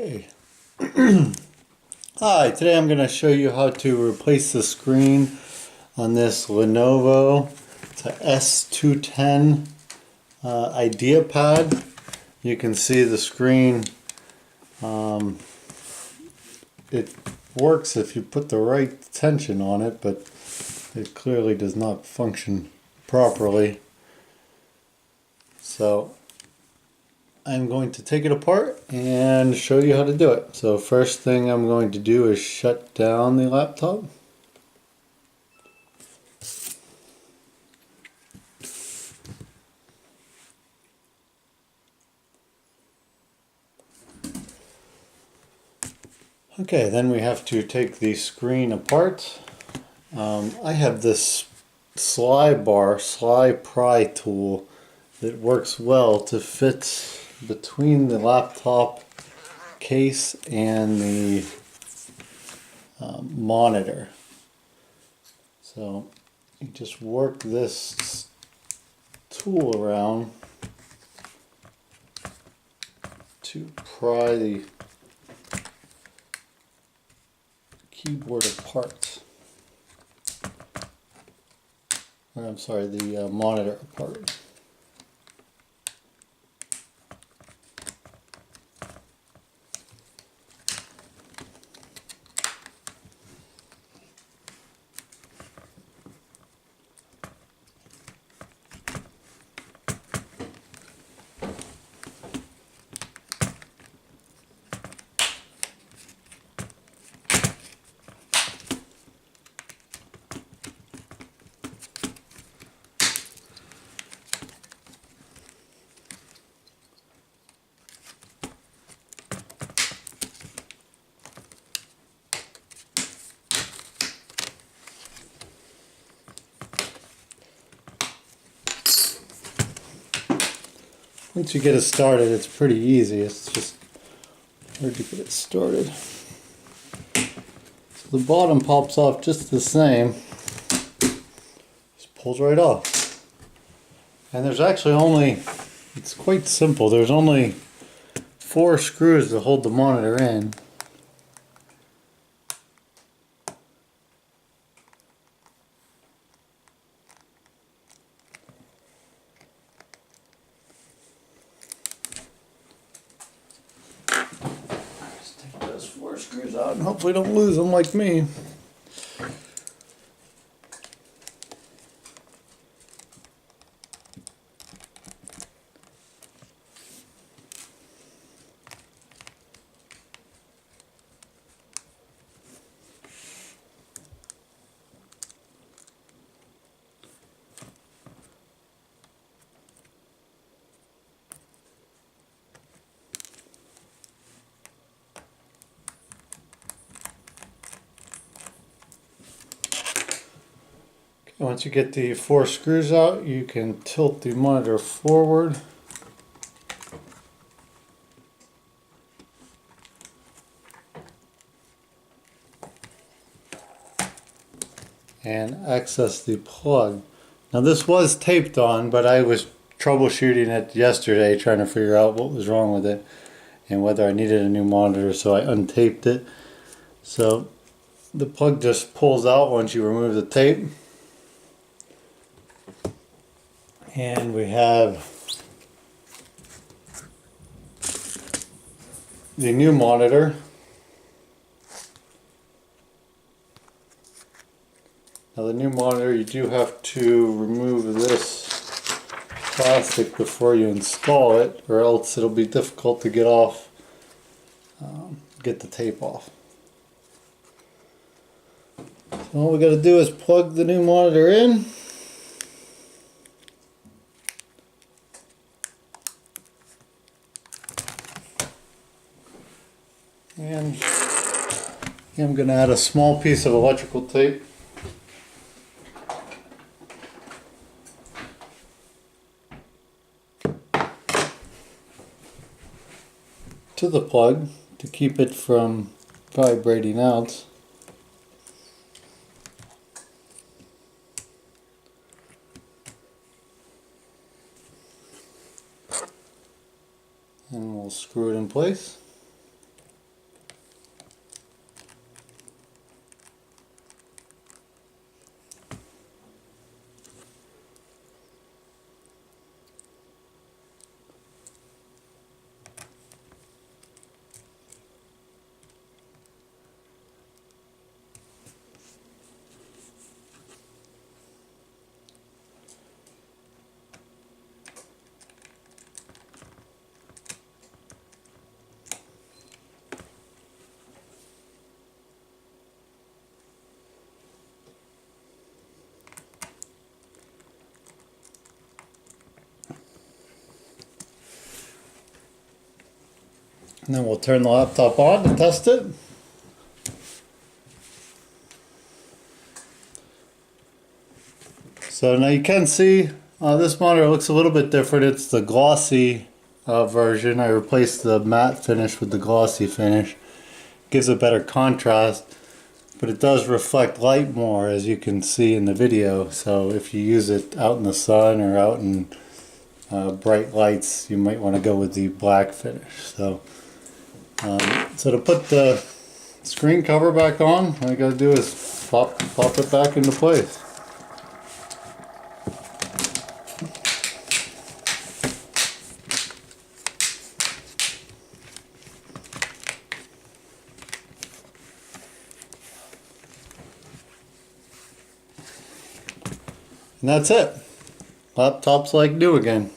Hey. Hi, today I'm going to show you how to replace the screen on this Lenovo. It's a S210 IdeaPad. You can see the screen. It works if you put the right tension on it, but it clearly does not function properly. So I'm going to take it apart and show you how to do it. So first thing I'm going to do is shut down the laptop. Okay, then we have to take the screen apart. I have this slide pry tool that works well to fit between the laptop case and the monitor. So you just work this tool around to pry the keyboard apart. Or I'm sorry, the monitor apart. Once you get it started, it's pretty easy. It's just hard to get it started. So the bottom pops off just the same. Just pulls right off. And there's actually only, it's quite simple. There's only 4 screws to hold the monitor in. Just take those 4 screws out and hopefully don't lose them like me. Once you get the 4 screws out, you can tilt the monitor forward. And access the plug. Now this was taped on, but I was troubleshooting it yesterday trying to figure out what was wrong with it and whether I needed a new monitor, so I untaped it. So the plug just pulls out once you remove the tape. And we have the new monitor. Now the new monitor, you do have to remove this plastic before you install it, or else it'll be difficult to get off, get the tape off. So all we got to do is plug the new monitor in. And I'm going to add a small piece of electrical tape. To the plug to keep it from vibrating out. And we'll screw it in place. And then we'll turn the laptop on and test it. So now you can see this monitor looks a little bit different. It's the glossy version. I replaced the matte finish with the glossy finish. Gives a better contrast, but it does reflect light more, as you can see in the video. So if you use it out in the sun or out in bright lights, you might want to go with the black finish. So to put the screen cover back on, all you gotta do is pop it back into place. And that's it. Laptop's like new again.